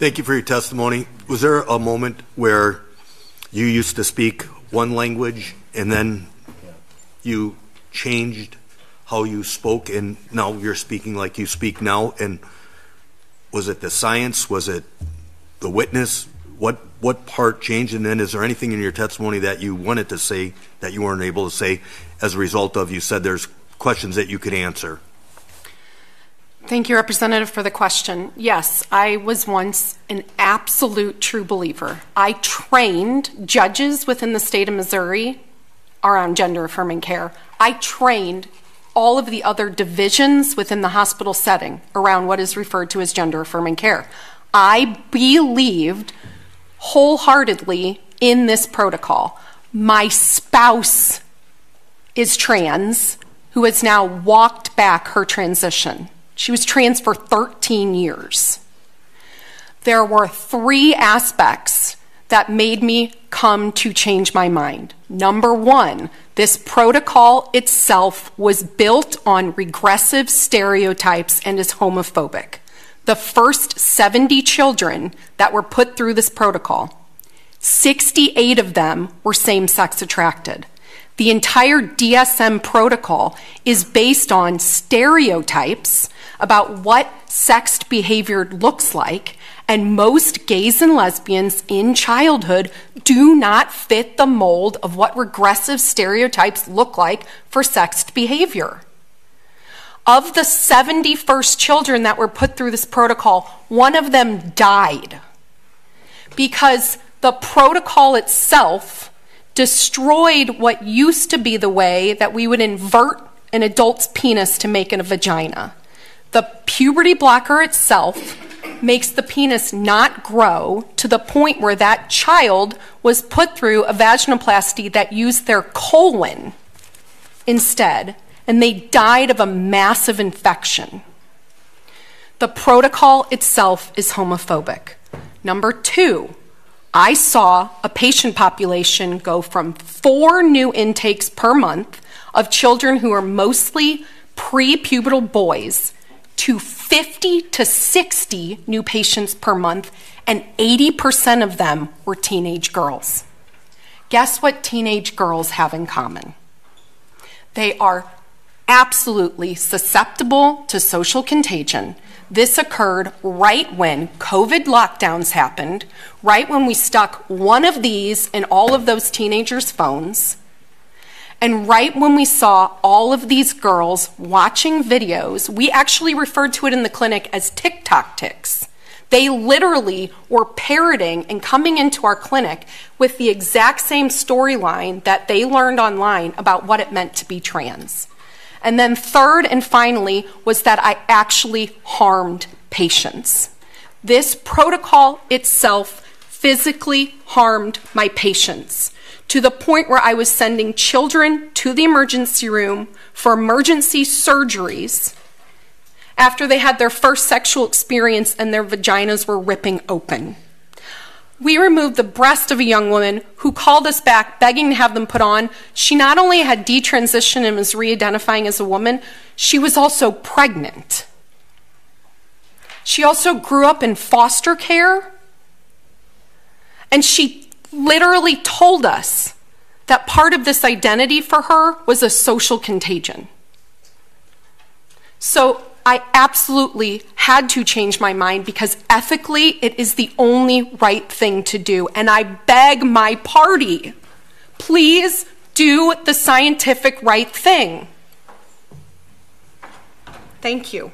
Thank you for your testimony. Was there a moment where you used to speak one language and then you changed how you spoke and now you're speaking like you speak now? And was it the science? Was it the witness? What part changed? And then is there anything in your testimony that you wanted to say that you weren't able to say as a result of, you said there's questions that you could answer? Thank you, Representative, for the question. Yes, I was once an absolute true believer. I trained judges within the state of Missouri around gender-affirming care. I trained all of the other divisions within the hospital setting around what is referred to as gender-affirming care. I believed wholeheartedly in this protocol. My spouse is trans, who has now walked back her transition. She was trans for 13 years. There were 3 aspects that made me come to change my mind. Number 1, this protocol itself was built on regressive stereotypes and is homophobic. The first 70 children that were put through this protocol, 68 of them were same-sex attracted. The entire DSM protocol is based on stereotypes about what sexed behavior looks like, and most gays and lesbians in childhood do not fit the mold of what regressive stereotypes look like for sexed behavior. Of the 71st children that were put through this protocol, 1 of them died because the protocol itself destroyed what used to be the way that we would invert an adult's penis to make it a vagina. The puberty blocker itself makes the penis not grow to the point where that child was put through a vaginoplasty that used their colon instead, and they died of a massive infection. The protocol itself is homophobic. Number 2, I saw a patient population go from 4 new intakes per month of children who are mostly pre-pubertal boys to 50 to 60 new patients per month, and 80% of them were teenage girls. Guess what teenage girls have in common? They are absolutely susceptible to social contagion. This occurred right when COVID lockdowns happened, right when we stuck one of these in all of those teenagers' phones, and right when we saw all of these girls watching videos. We actually referred to it in the clinic as TikTok ticks. They literally were parroting and coming into our clinic with the exact same storyline that they learned online about what it meant to be trans. And then 3rd and finally was that I actually harmed patients. This protocol itself physically harmed my patients to the point where I was sending children to the emergency room for emergency surgeries after they had their first sexual experience and their vaginas were ripping open. We removed the breast of a young woman who called us back begging to have them put on. She not only had detransitioned and was re-identifying as a woman, she was also pregnant. She also grew up in foster care, and she literally told us that part of this identity for her was a social contagion. So I absolutely had to change my mind because ethically it is the only right thing to do. And I beg my party, please do the scientific right thing. Thank you.